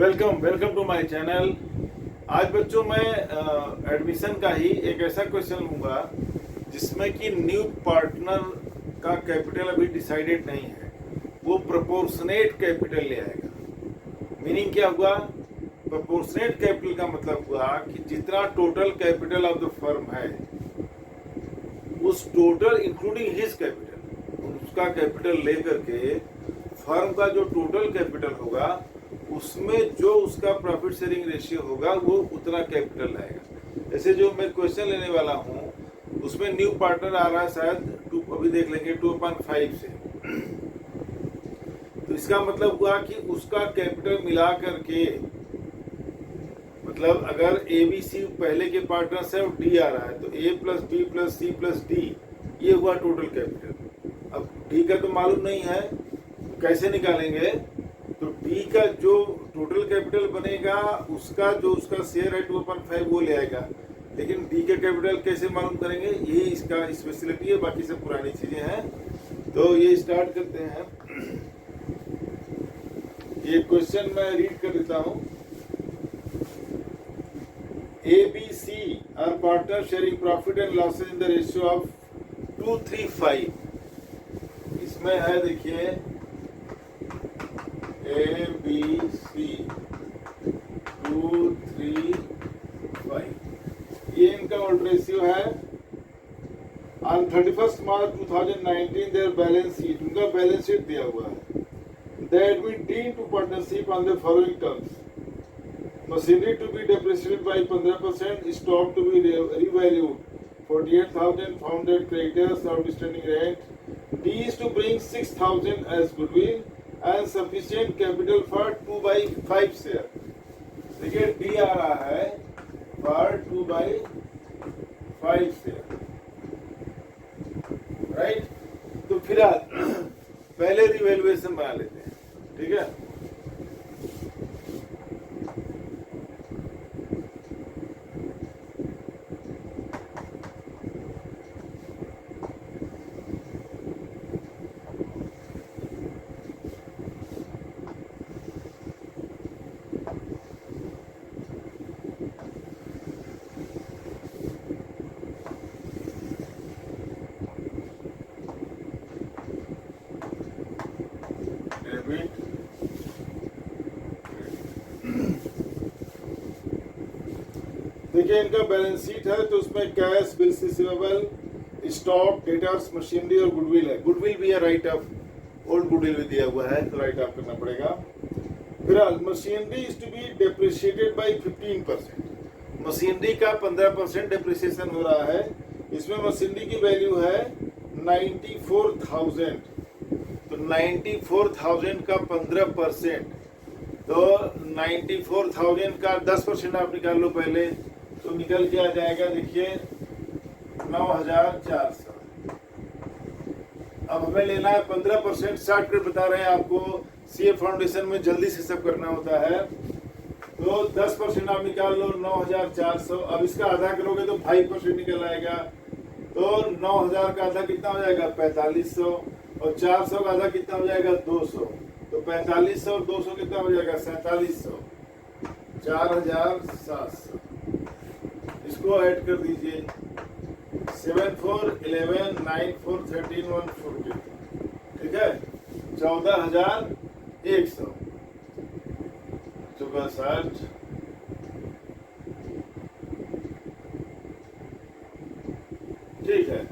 Welcome to my channel. आज बच्चों मैं एडमिशन का ही एक ऐसा क्वेश्चन लूँगा जिसमें कि न्यू पार्टनर का कैपिटल अभी डिसाइडेड नहीं है, वो प्रोपोर्शनेट कैपिटल ले आएगा। मीनिंग क्या हुआ? प्रोपोर्शनेट कैपिटल का मतलब हुआ कि जितना total capital of the firm है उस टोटल इंक्लूडिंग हिज कैपिटल, उसका कैपिटल लेकर के फर्म का जो टोटल कैपिटल होगा उसमें जो उसका प्रॉफिट शेयरिंग रेशियो होगा वो उतना कैपिटल आएगा। ऐसे जो मैं क्वेश्चन लेने वाला हूँ उसमें न्यू पार्टनर आ रहा है शायद अभी देख लेंगे 2.5 से। तो इसका मतलब हुआ कि उसका कैपिटल मिला करके, मतलब अगर ए बी सी पहले के पार्टनर्स है और डी आ रहा है तो A plus B plus C plus D, ये हुआ टोटल कैपिटल। अब डी का तो मालूम नहीं है, कैसे निकालेंगे? तो डी का जो टोटल कैपिटल बनेगा उसका जो उसका शेयर है 2.5 वो ले आएगा, लेकिन डी का कैपिटल कैसे मालूम करेंगे? यही इसका स्पेशलिटी है, बाकी सब पुरानी चीजें हैं। तो ये स्टार्ट करते हैं। ये क्वेश्चन मैं रीड कर देता हूँ। A B C R partner sharing profit and losses in the ratio of 2:3:5। इसमें है देखिए ए बी सी 2:3:5, ये इनका ओल्ड रेशियो है। On 31st March 2019 their balance sheet, उनका बैलेंस शीट दिया हुआ है। They had been deemed to partnership on the following terms: machinery to be depreciated by 15%, stock to be revalued 48,000, founded creditors, outstanding rent. D is to bring 6,000 as goodwill and sufficient capital for 2/5 share। देखिए D आ रहा है for 2/5 share, right. तो फिलहाल पहले revaluation बना लेते हैं, ठीक है। देखिए इनका बैलेंस शीट है तो उसमें cash, bills receivable, stock, debtors, machinery और गुडविल है। गुडविल भी है, राइट ऑफ, ओल्ड गुडविल भी दिया हुआ है तो राइट ऑफ करना पड़ेगा। फिलहाल machinery is to be depreciated by 15%। Machinery का 15% डेप्रिसिएशन हो रहा है। इसमें मशीनरी की वैल्यू है 94,000, तो 94,000 का 15%, तो 94,000 का 10% आप निकाल लो पहले, तो निकल के आ जाएगा देखिए 9,400। अब हमें लेना है 15%। शॉर्टकट बता रहे हैं आपको, सीए फाउंडेशन में जल्दी से सब करना होता है। तो 10% आप निकाल लो 9,400। अब इसका आधा करोगे तो 5% निकल आएगा, तो 9,000 का आधा कितना हो जाएगा? 4500, और 400 का आधा कितना हो जाएगा? 200। तो 4500 और 200 कितना हो जाएगा? 4700, 4,700। इसको ऐड कर दीजिए, 7 4 11 9 4 13 140, ठीक है। 14,100 64, ठीक है।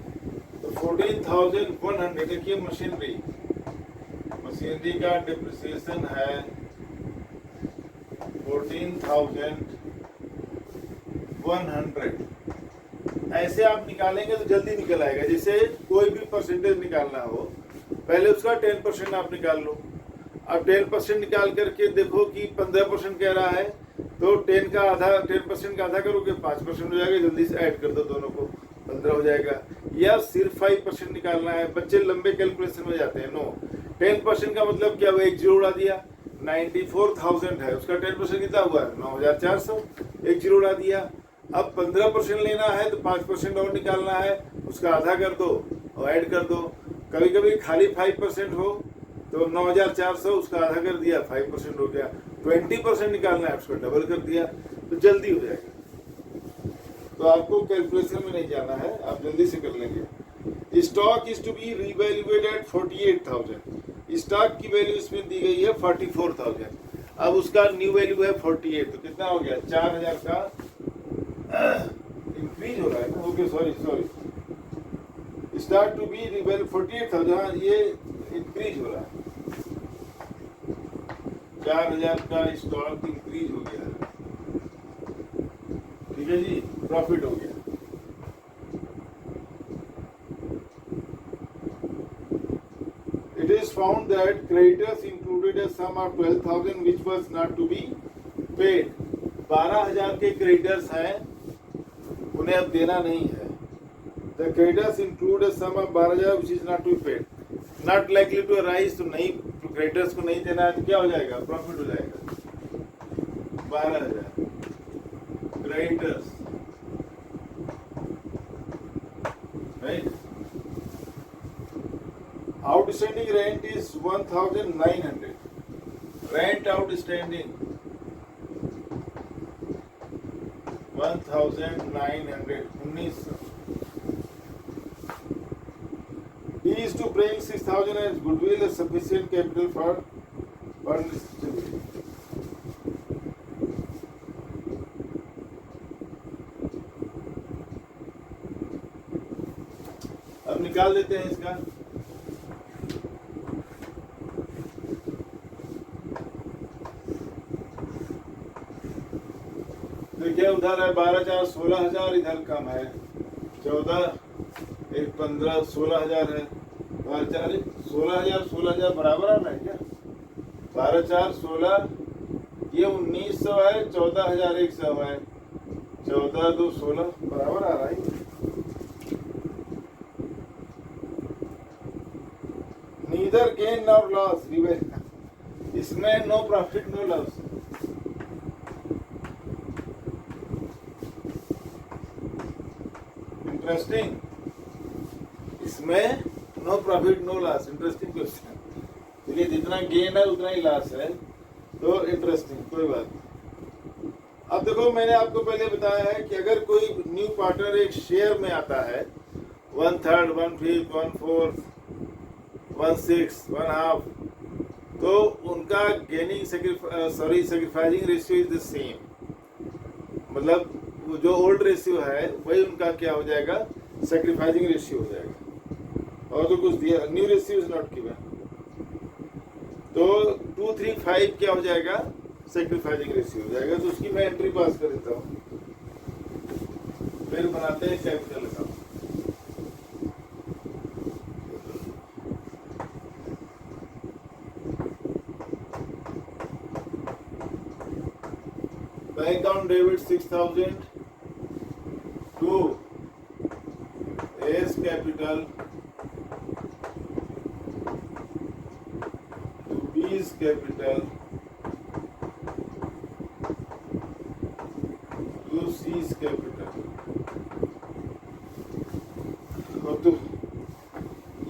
तो 14,100। देखिए मशीनरी का डिप्रिसिएशन है 14,100। ऐसे आप निकालेंगे तो जल्दी निकल आएगा। जैसे कोई भी परसेंटेज निकालना हो, पहले उसका 10% आप निकाल लो। अब 10% निकाल करके देखो कि 15% कह रहा है, तो 10% का आधा करोगे 5% हो जाएगा। जल्दी से ऐड कर दो दोनों को, 15 हो जाएगा। या सिर्फ 5% निकालना है, बच्चे लंबे कैलकुलेशन में जाते हैं। नो, 10% का मतलब क्या हुआ? एक जीरो उड़ा दिया। 94,000 है, उसका 10% कितना हुआ? 9,400, एक जीरो उड़ा दिया। अब 15% लेना है तो 5% और निकालना है, उसका आधा कर दो और ऐड कर दो। कभी कभी खाली 5% हो तो 9,400, उसका आधा कर दिया, 5% हो गया। 20% निकालना है, उसको डबल कर दिया तो जल्दी हो जाएगा। तो आपको कैलकुलेशन में नहीं जाना है, आप जल्दी से कर लेंगे। Stock is to be revalued at 48,000। Stock की वैल्यू इसमें दी गई है 44,000। अब उसका न्यू वैल्यू है 48, तो कितना हो गया? 4,000 का इंक्रीज हो रहा है ना। Okay, sorry, start to be revel 48,000, ये इंक्रीज हो रहा है। 4,000 का स्टॉक इंक्रीज हो गया, ठीक है जी, प्रॉफिट हो गया। It is found that creditors included a sum of 12,000 which was not to be paid. 12,000 के क्रेडिटर्स हैं, उन्हें अब देना नहीं है। The creditors include a sum of 12,000 which is not to be paid. Not likely to arise, तो नहीं, creditors को नहीं देना है तो क्या हो जाएगा? प्रॉफिट हो जाएगा। 12,000 creditors, right. Outstanding rent is 1,900. Rent outstanding 1,900, 1900. He is to bring 6,000 as goodwill as sufficient capital for furnished. अब निकाल देते हैं इसका। देखिए, उधर है 12,000, 16,000, इधर कम है 14, 1, 15, 16,000 है। 12,000, 16,000, 16,000 बराबर आ रहा है क्या? 12,4, 16, ये 1900 है, 14,100 है, 14, 2, 16 बराबर आ रहा है। नीदर गेन नॉर लॉस, इसमें no profit no loss. Interesting, इसमें no profit no loss. Interesting question. देखिए, जितना गेन है उतना ही लॉस है, तो इंटरेस्टिंग, कोई बात नहीं। अब देखो, मैंने आपको पहले बताया है कि अगर कोई न्यू पार्टनर एक शेयर में आता है, 1/3, 1/5, 1/4, 1/6, 1/2, तो उनका gaining sacrificing ratio is the same. मतलब वो जो ओल्ड रेशियो है वही उनका क्या हो जाएगा? सेक्रीफाइसिंग रेशियो हो जाएगा। और तो कुछ दिया, new ratio is not given, तो 2, 3, 5 क्या हो जाएगा? सेक्रीफाइसिंग रेशियो हो जाएगा। तो उसकी मैं एंट्री पास कर देता हूँ। फिर बनाते हैं capital account. Bank account debit 6,000 to A's capital to B's capital to C's capital. तो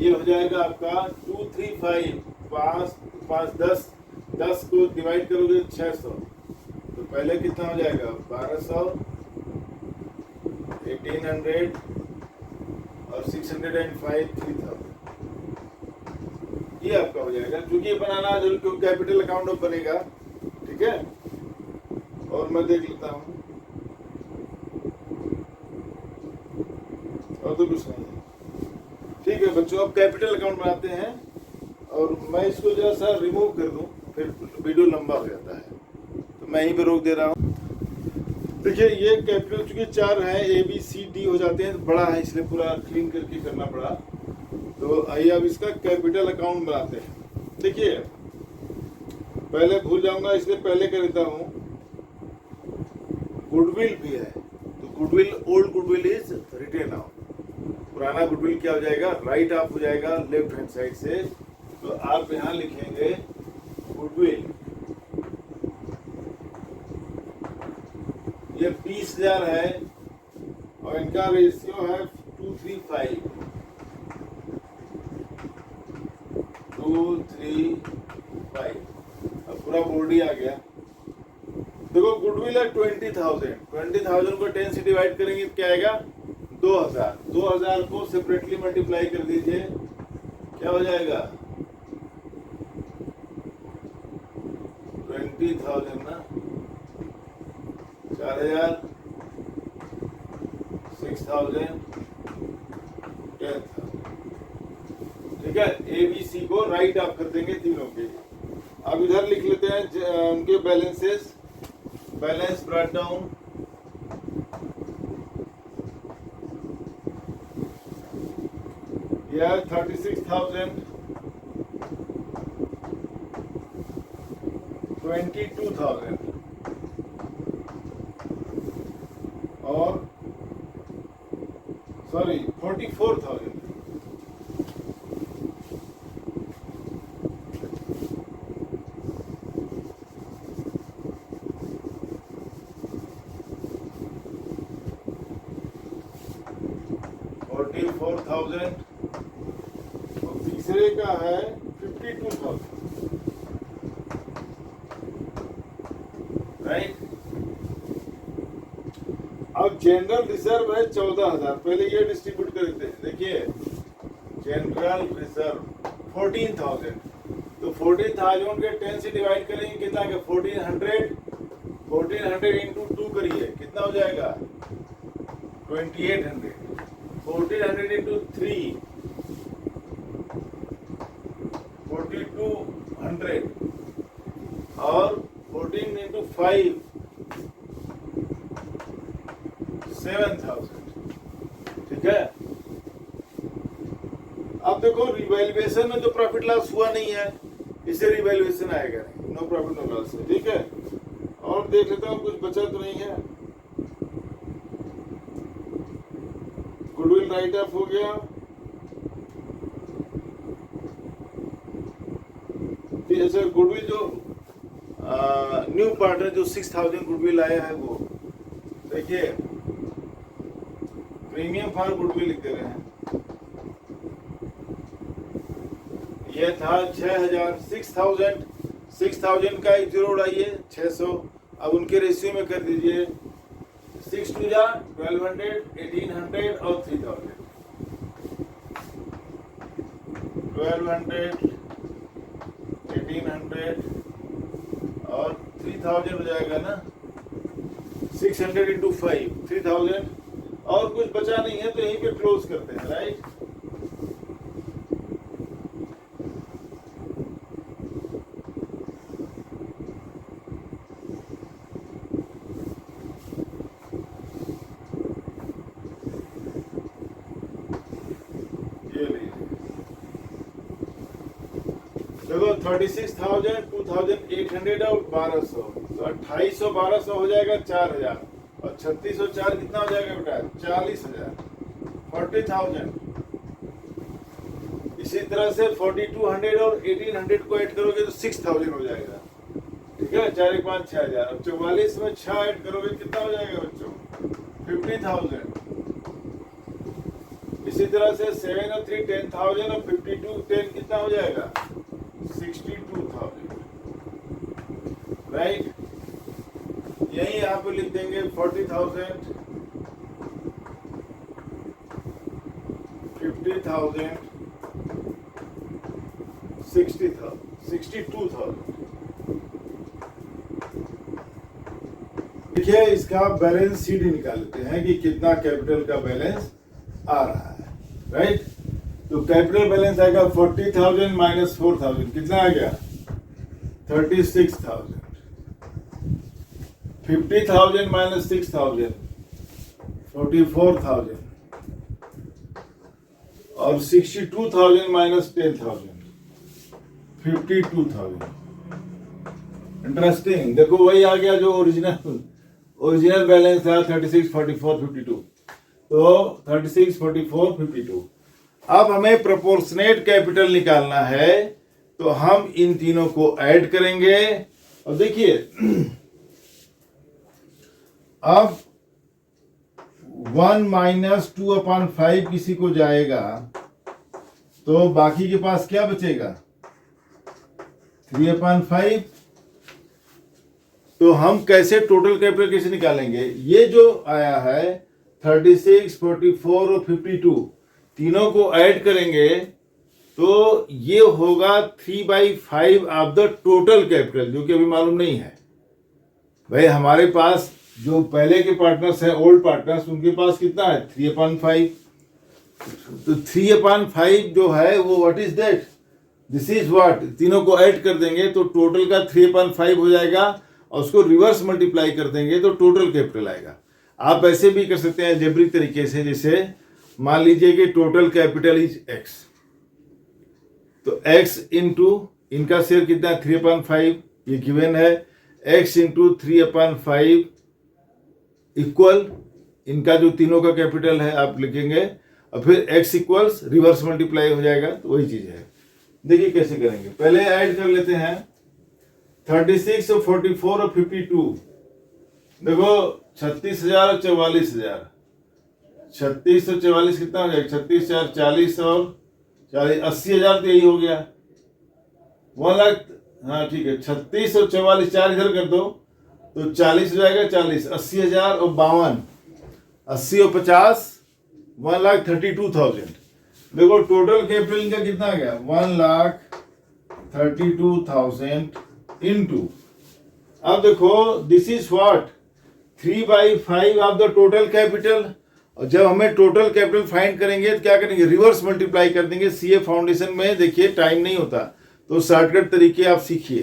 ये हो जाएगा आपका 2, 3, 5, 5, 10 को डिवाइड करोगे 600, तो पहले कितना हो जाएगा? 1200, 1800 और 605, 3000। ये आपका हो जाएगा। क्योंकि ये बनाना जो कैपिटल अकाउंट बनेगा, ठीक है। और मैं देख लेता हूँ, और तो कुछ नहीं है। ठीक है बच्चों, अब कैपिटल अकाउंट बनाते हैं, और मैं इसको जरा सा रिमूव कर दूं, फिर वीडियो लंबा हो जाता है, तो मैं यहीं पे रोक दे रहा हूँ। देखिए, ये कैपिटल चूंकि 4 है, ए बी सी डी हो जाते हैं, बड़ा है इसलिए पूरा क्लीन करके करना पड़ा। तो आइए अब इसका कैपिटल अकाउंट बनाते हैं। देखिए, पहले भूल जाऊंगा इसलिए पहले कर देता हूँ। गुडविल भी है, तो goodwill, old goodwill is written now. पुराना गुडविल क्या हो जाएगा? राइट ऑफ हो जाएगा लेफ्ट हैंड साइड से। तो आप यहाँ लिखेंगे गुडविल, ये 20,000 है और इनका रेशियो है 235। 235, अब पूरा बोर्ड ही आ गया। देखो गुडविल है 20,000, 20,000 को 10 से डिवाइड करेंगे तो क्या आएगा 2,000, 2,000 को सेपरेटली मल्टीप्लाई कर दीजिए, क्या हो जाएगा 20,000 ना, 4,000, 6,000, 10,000। ठीक है, ए बी सी को राइट ऑफ कर देंगे तीनों के। अब इधर लिख लेते हैं उनके बैलेंसेस, बैलेंस ब्रॉट डाउन। यह 36,000, 22,000 और सॉरी 44,000। और तीसरे का है 52,000, राइट। अब जनरल रिजर्व है 14,000, पहले ये डिस्ट्रीब्यूट कर देते हैं। देखिए जनरल रिजर्व 14,000, तो 14,000 के 10 से डिवाइड करेंगे कितना का 1400, 1400 इंटू 2 करिए कितना हो जाएगा 2800, 1400 इंटू 3 4200 और 14 इंटू 5 7,000। ठीक है, अब देखो रिवैल्यूएशन में तो प्रॉफिट लॉस हुआ नहीं है, इसे रिवैल्यूएशन आएगा नहीं, नो प्रॉफिट नो लॉस है। ठीक है, और देख लेता हूं कुछ बचा तो नहीं है। गुडविल राइट ऑफ हो गया, अच्छा गुडविल जो न्यू पार्टनर जो 6,000 गुडविल आया है वो देखिए प्रीमियम फॉर गुडविल लिख दे रहे हैं। ये था 6,000, 6,000 का एक जीरो उड़ाइए 600। अब उनके रेशियो में कर दीजिए 6 2 जा 1200, 1800 और 3,000, 1200, 1800 और 3,000 हो जाएगा ना, 600 इंटू 5 3,000। और कुछ बचा नहीं है तो यहीं पे क्लोज करते हैं, राइट। देखो 36,000, 2,800 और 1,200, तो 2,800 1,200 हो जाएगा 4,000 और 3,600 4 कितना हो जाएगा बेटा 40,000, 40,000। इसी तरह से 4,200 और 1,800 को ऐड करोगे तो 6,000 हो जाएगा। ठीक है, 4 1 5 6,000। अब 44 में 6 ऐड करोगे कितना हो जाएगा बच्चों 50,000। इसी तरह से 7 और 3 10,000 और 52 10 कितना हो जाएगा 62,000, राइट। यही यहाँ पे लिख देंगे 40,000, 50,000, 60,000, 62,000। देखिए इसका बैलेंस शीट निकाल लेते हैं कि कितना कैपिटल का बैलेंस आ रहा है, राइट। तो कैपिटल बैलेंस आएगा 40,000 माइनस 4,000 कितना आ गया 36,000, 50,000 माइनस 6,000 44,000 और 62,000 माइनस 10,000 52,000। इंटरेस्टिंग, देखो वही आ गया जो ओरिजिनल बैलेंस था 36 44 52, तो 36 44 52। अब हमें प्रोपोर्शनेट कैपिटल निकालना है तो हम इन तीनों को ऐड करेंगे। और देखिए अब 1 माइनस 2/5 किसी को जाएगा तो बाकी के पास क्या बचेगा 3/5 तो हम कैसे टोटल कैपिटल कैसे निकालेंगे? ये जो आया है 36, 44 और 52 तीनों को ऐड करेंगे तो ये होगा 3/5 ऑफ द टोटल कैपिटल, जो कि अभी मालूम नहीं है। भाई हमारे पास जो पहले के पार्टनर्स हैं, ओल्ड पार्टनर्स, उनके पास कितना है? 3/5। तो 3/5 जो है वो what is that? This is what, तीनों को ऐड कर देंगे तो टोटल का 3/5 हो जाएगा और उसको रिवर्स मल्टीप्लाई कर देंगे तो टोटल कैपिटल आएगा। आप ऐसे भी कर सकते हैं जेब्रिक तरीके से, जैसे मान लीजिए कि टोटल कैपिटल इज x, तो x इंटू इनका शेयर कितना है? 3/5, ये गिवन है। x इंटू 3/5 इक्वल इनका जो तीनों का कैपिटल है आप लिखेंगे और फिर x इक्वल्स रिवर्स मल्टीप्लाई हो जाएगा, तो वही चीज है। देखिए कैसे करेंगे, पहले ऐड कर लेते हैं 36 और 44 और 52। देखो 36,000 और 44,000, 36 और 44 कितना हो जाएगा? 36, 4, 40 और 40, 80,000, तो यही हो गया 1 लाख। हाँ ठीक है, 36 और 44, 4 इधर कर दो तो 40 हो जाएगा, 40, 80,000 और 52, 80 और 50, 1,32,000। देखो टोटल कैपिटल इनका कितना आ गया? 1,32,000 इंटू, अब देखो this is what, 3/5 of the total capital. और जब हमें टोटल कैपिटल फाइंड करेंगे तो क्या करेंगे? रिवर्स मल्टीप्लाई कर देंगे। सीए फाउंडेशन में देखिए टाइम नहीं होता, तो शॉर्टकट तरीके आप सीखिए।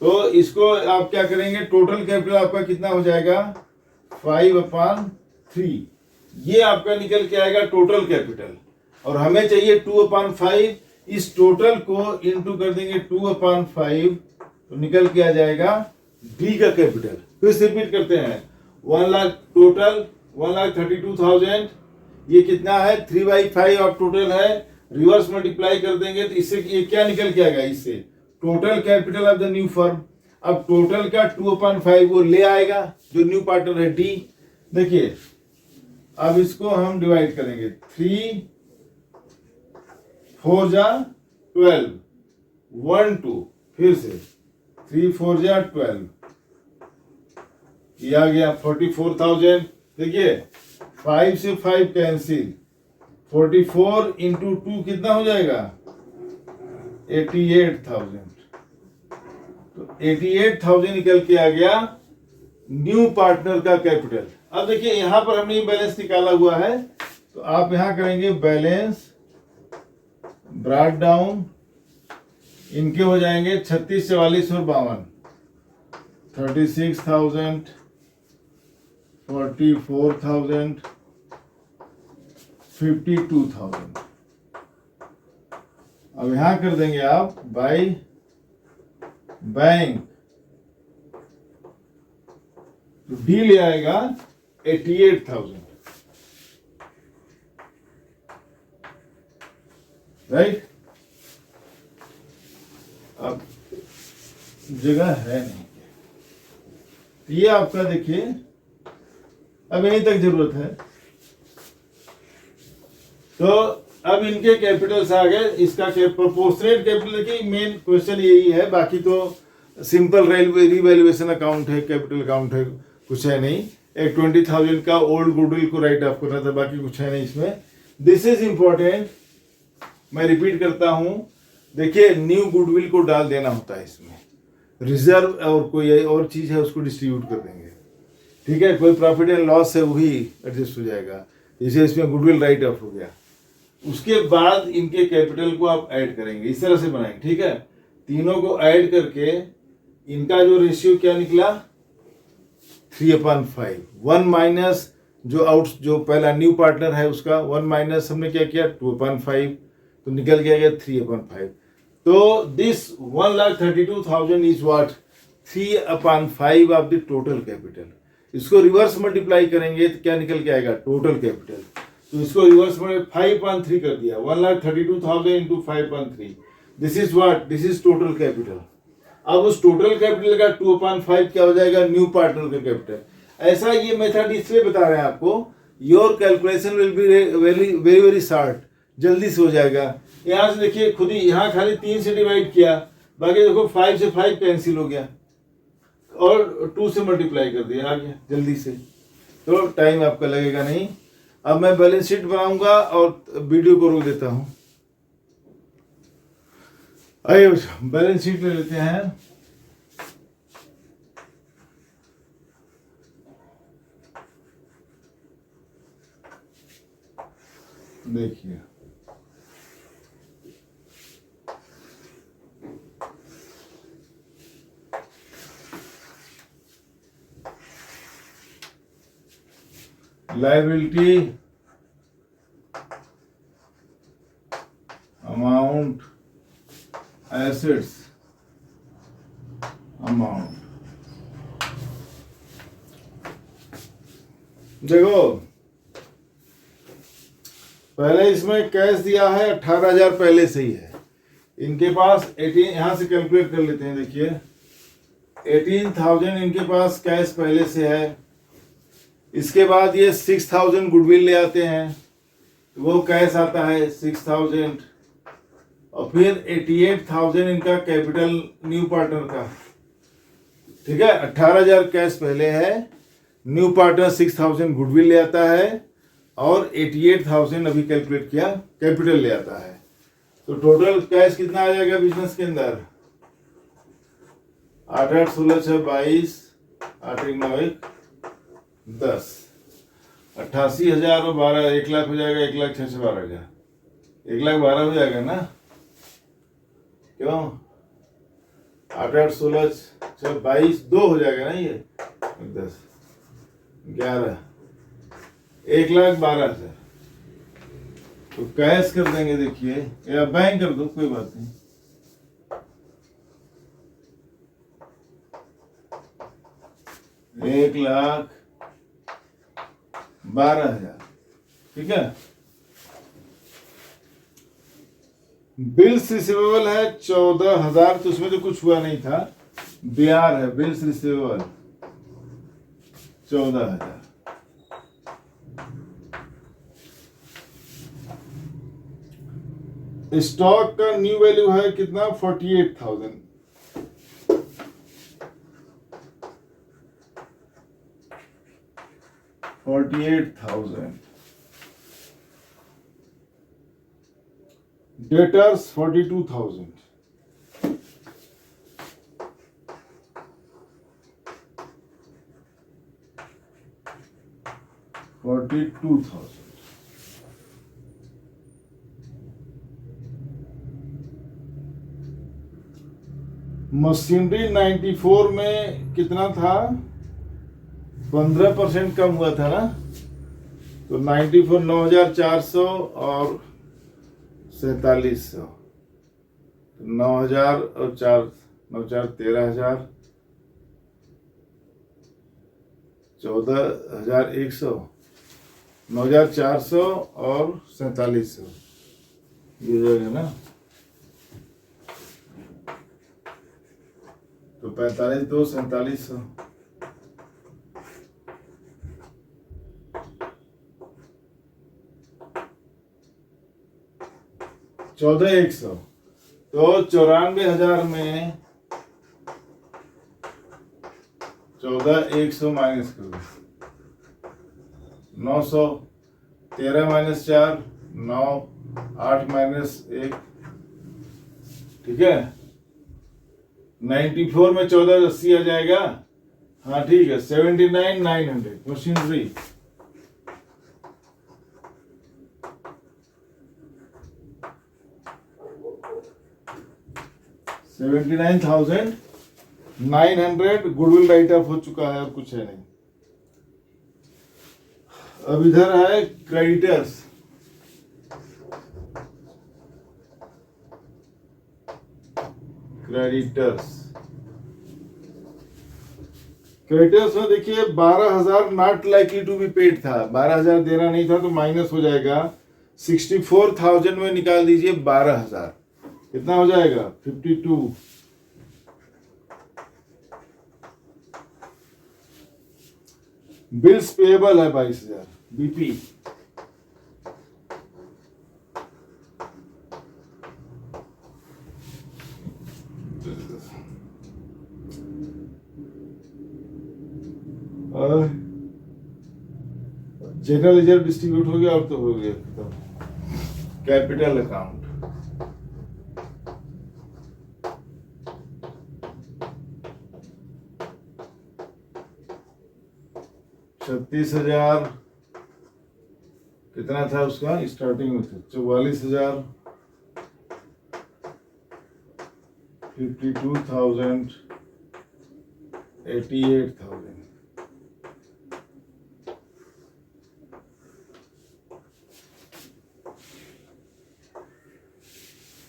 तो इसको आप क्या करेंगे? टोटल कैपिटल आपका कितना हो जाएगा? 5/3, ये आपका निकल के आएगा टोटल कैपिटल। और हमें चाहिए 2/5, इस टोटल को इंटू कर देंगे 2/5, तो निकल के आ जाएगा डी का कैपिटल। फिर से रिपीट करते हैं, 1 लाख टोटल, 1,32,000, ये कितना है? 3/5 ऑफ टोटल है। रिवर्स मल्टीप्लाई कर देंगे तो इससे ये क्या निकल के आएगा? इससे total capital of the new firm. अब टोटल का 2/5 वो ले आएगा जो न्यू पार्टनर है डी। देखिए अब इसको हम डिवाइड करेंगे, 3 4 जा 12, 1 2, फिर से 3 4 जा 12, ये आ गया 44,000। देखिए 5 से 5 कैंसिल, 44 इंटू 2 कितना हो जाएगा? 88,000। तो 88,000 निकल के आ गया न्यू पार्टनर का कैपिटल। अब देखिए यहां पर हमने बैलेंस निकाला हुआ है, तो आप यहां करेंगे बैलेंस ब्रॉट डाउन, इनके हो जाएंगे 36, 44 और 52, 36,000, 44,000, 52,000। अब यहां कर देंगे आप बाय बैंक, तो डी ले आएगा 88,000, राइट। अब जगह है नहीं, ये आपका देखिए अब यहीं तक जरूरत है। तो अब इनके कैपिटल्स आ गए, इसका प्रोपोर्शनेट कैपिटल की मेन क्वेश्चन यही है, बाकी तो सिंपल रिवैल्यूएशन अकाउंट है, कैपिटल अकाउंट है, कुछ है नहीं। एक 20,000 का ओल्ड गुडविल को राइट ऑफ करना था, बाकी कुछ है नहीं इसमें। दिस इज इंपॉर्टेंट, मैं रिपीट करता हूं, देखिए न्यू गुडविल को डाल देना होता है इसमें, रिजर्व और कोई और चीज है उसको डिस्ट्रीब्यूट कर देंगे, ठीक है। कोई प्रॉफिट एंड लॉस है वही एडजस्ट हो जाएगा, जैसे इसमें गुडविल राइट ऑफ हो गया। उसके बाद इनके कैपिटल को आप ऐड करेंगे, इस तरह से बनाएंगे, ठीक है। तीनों को ऐड करके इनका जो रेशियो क्या निकला? 3/5, 1 माइनस जो पहला न्यू पार्टनर है उसका 1 माइनस हमने क्या किया? 2/5, तो निकल के आ गया 3/5। तो this 1,32,000 is what? 3/5 of the total capital. इसको रिवर्स मल्टीप्लाई करेंगे तो क्या निकल के आएगा? Total capital. तो इसको रिवर्स में 5/3 कर दिया, 1,32,000 into 5/3, this is what? This is total capital. अब उस टोटल कैपिटल का 2/5 क्या हो जाएगा? न्यू पार्टनर का कैपिटल। ऐसा ये मेथड इसलिए बता रहे हैं आपको, your calculation will be very very very short, जल्दी से हो जाएगा। यहां से देखिए खुद ही, यहाँ खाली 3 से डिवाइड किया, बाकी देखो 5 से 5 कैंसिल हो गया, और 2 से मल्टीप्लाई कर दिया, आ गया जल्दी से, तो टाइम आपका लगेगा नहीं। अब मैं बैलेंस शीट बनाऊंगा और वीडियो को रोक देता हूं। आइए बैलेंस शीट ले लेते हैं। देखिए लायबिलिटी अमाउंट, एसेट्स अमाउंट। देखो पहले इसमें कैश दिया है 18,000 पहले से ही है इनके पास। 18 यहां से कैलकुलेट कर लेते हैं। देखिए 18,000 इनके पास कैश पहले से है। इसके बाद ये 6,000 गुडविल ले आते हैं, तो वो कैश आता है 6,000। और फिर 88,000 इनका कैपिटल न्यू पार्टनर का, ठीक है। 18,000 कैश पहले है, न्यू पार्टनर 6,000 गुडविल ले आता है और 88,000 अभी कैलकुलेट किया कैपिटल ले आता है। तो टोटल कैश कितना आ जाएगा बिजनेस के अंदर? 8 8 16 6 22, 8 1 9 1 10, 88,000 और 12, 1 लाख हो जाएगा। 1 लाख 6 से 12,000, 1 लाख 12 हो जाएगा ना, क्यों? 8 8 16 6 22, 2 हो जाएगा ना, ये 10 11, 1 लाख 12,000। तो कैश कर देंगे, देखिए, या बैंक कर दो, कोई बात नहीं। एक लाख 12,000, ठीक है। बिल्स रिसीवेबल है 14,000, तो उसमें तो कुछ हुआ नहीं था, ब्याज है। Bills receivable 14,000। स्टॉक का न्यू वैल्यू है कितना? 48,000। डेटर्स 42,000। मशीनरी 94 में कितना था? 15% कम हुआ था ना, तो 94 9,400 और 4700, 9,000 और 4 9,4 13,000, 14,100, 9,400 और 4700, ये जगह ना। तो 45 2 4700, चौदह 100। तो 94,000 में 14,100 माइनस कर दो, 900, 13 माइनस 4 9, 8 माइनस 1, ठीक है। 94 में 14,80 आ जाएगा। हाँ ठीक है, 79,900 मशीनरी। $79,900 गुडविल राइट ऑफ हो चुका है, अब कुछ है नहीं। अब इधर है क्रेडिटर्स। क्रेडिटर्स में देखिए 12,000 not likely to be paid था, 12,000 देना नहीं था, तो माइनस हो जाएगा। 64,000 में निकाल दीजिए 12,000, कितना हो जाएगा? 52। बिल्स पेएबल है 22,000, बीपी। और जनरल रिजर्व डिस्ट्रीब्यूट हो गया और तो हो गया खत्म। कैपिटल अकाउंट 36,000 कितना था उसका स्टार्टिंग में था 44,000 52,000 88,000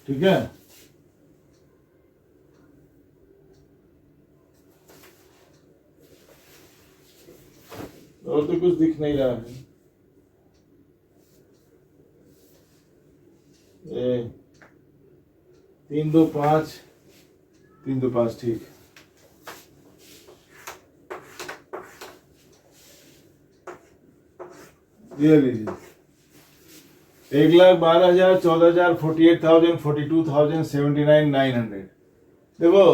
ठीक है। और तो कुछ दिख नहीं रहा है। ये 325 325 ठीक। ये लीजिए 1,12,000 14,000 48,000 42,000 79,900। देखो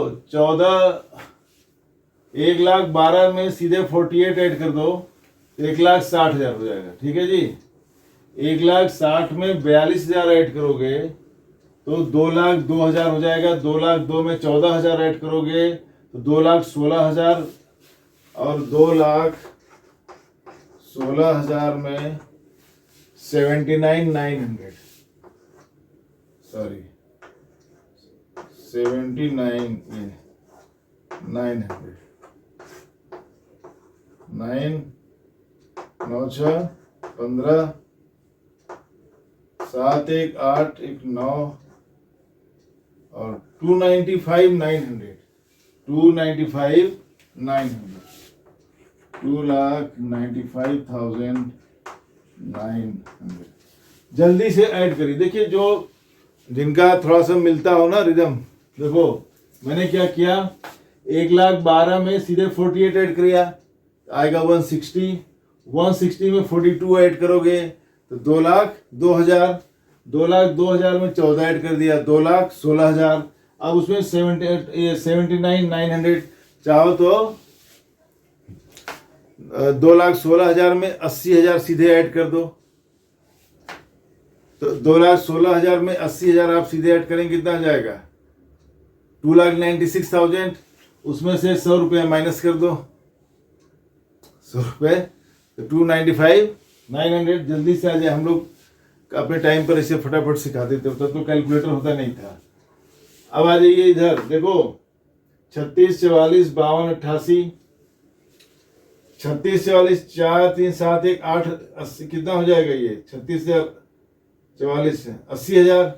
1,12,000 में सीधे 48 ऐड कर दो 1,60,000 हो जाएगा। ठीक है जी। 1,60,000 में 42,000 ऐड करोगे तो 2,02,000 हो जाएगा। 2,02,000 में 14,000 ऐड करोगे तो 2,16,000 और 2,16,000 में 79,900 सॉरी 79,900 9 9 6 15 7 1 8 1 9 और 2,95,900 2,95,900 2,95,900 जल्दी से ऐड करिए। देखिए जो जिनका थोड़ा सा मिलता हो ना रिदम, देखो मैंने क्या किया 1,12,000 में सीधे 48 ऐड किया आएगा 160 160 में 42 ऐड करोगे तो 2,02,000 2,02,000 में 14 ऐड कर दिया 2,16,000। अब उसमें 79,900 चाहो तो 2,16,000 में 80,000 सीधे ऐड कर दो। तो 2,16,000 में 80,000 आप सीधे ऐड करेंगे कितना आ जाएगा 2,96,000। उसमें से 100 रुपये माइनस कर दो 100 रुपये तो 2,95,900। जल्दी से आ जाए। हम लोग अपने टाइम पर इसे फटाफट सिखाते थे तब तो कैलकुलेटर होता नहीं था। अब आ जाइए इधर देखो 36 44 52 88 36 44 4 3 7 1 8 80 कितना हो जाएगा ये 36 से 44 80,000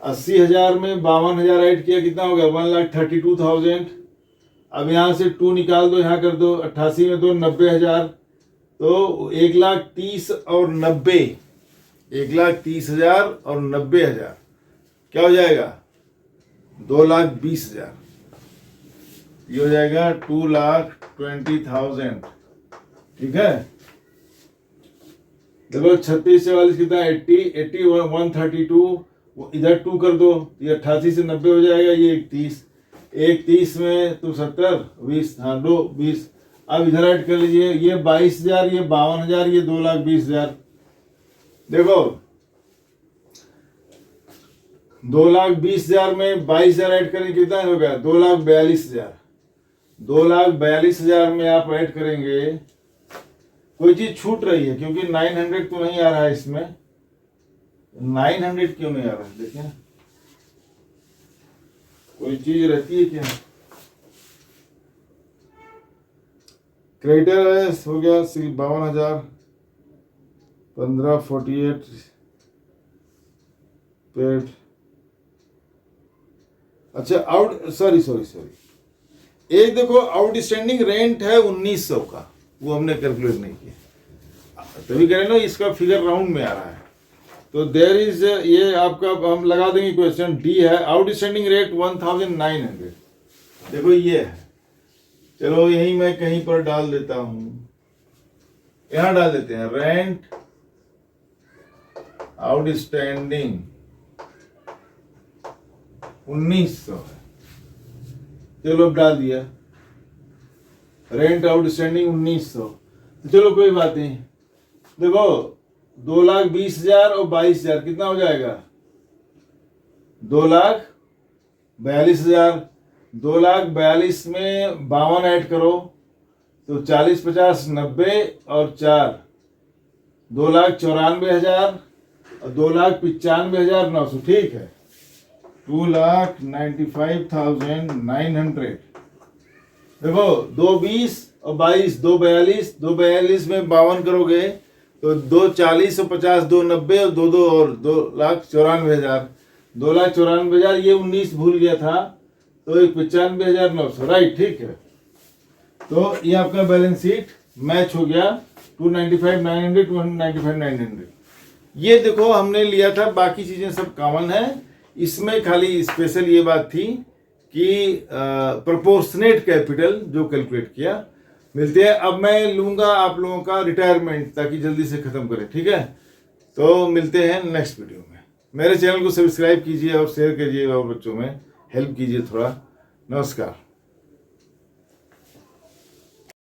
80,000 में 52,000 ऐड किया कितना हो गया 1,32,000। अब यहाँ से 2 निकाल दो यहाँ कर दो 88 में 2 90,000 तो 1,30,000 और 90 1,30,000 और 90,000 क्या हो जाएगा 2,20,000। ये हो जाएगा 2,20,000। ठीक है। देखो 36 से 44 कितना 80 132 इधर 2 कर दो ये 88 से 90 हो जाएगा। ये 31 में तो 70 20 हाँ 2 20। अब इधर ऐड कर लीजिए ये 22,000 ये 52,000 ये 2,20,000। देखो 2,20,000 में 22,000 ऐड करेंगे कितना हो गया 2,42,000। 2,42,000 में आप ऐड करेंगे कोई चीज छूट रही है क्योंकि 900 तो नहीं आ रहा है इसमें। 900 क्यों नहीं आ रहा है देखिए कोई चीज रहती है क्या। क्रेडिटर हो गया 52,000 1548 पेड। अच्छा आउट सॉरी एक देखो आउटस्टैंडिंग रेंट है 1,900 का वो हमने कैलकुलेट नहीं किया तभी कह रहे ना इसका फिगर राउंड में आ रहा है। तो देयर इज ये आपका हम लगा देंगे क्वेश्चन डी है आउटस्टैंडिंग रेट 1,900। देखो ये है चलो यही मैं कहीं पर डाल देता हूं यहां डाल देते हैं रेंट आउटस्टैंडिंग 1,900 है। चलो अब डाल दिया रेंट आउटस्टैंडिंग 1900। तो चलो कोई बात नहीं, देखो 2,20,000 और 22,000 कितना हो जाएगा? 2,42,000। 2,42,000 में 52 ऐड करो तो 40, 50, 90 और 4 2,94,000 और 2,95,900। ठीक है, 2,95,900। देखो 2,20 और 22, 2,42, 2,42 में 52 करोगे तो 2,40 और 50, 2,90 और 2 और 2,94,000। 2,94,000 ये 19 भूल गया था तो 95,900। राइट, ठीक है। तो ये आपका बैलेंस शीट मैच हो गया। 295,900, 295,900। ये देखो हमने लिया था, बाकी चीजें सब कॉमन है। इसमें खाली स्पेशल ये बात थी कि प्रोपोर्शनेट कैपिटल जो कैलकुलेट किया। मिलते हैं, अब मैं लूंगा आप लोगों का रिटायरमेंट ताकि जल्दी से खत्म करें। ठीक है, तो मिलते हैं नेक्स्ट वीडियो में। मेरे चैनल को सब्सक्राइब कीजिए और शेयर कीजिए और बच्चों में हेल्प कीजिए थोड़ा। नमस्कार।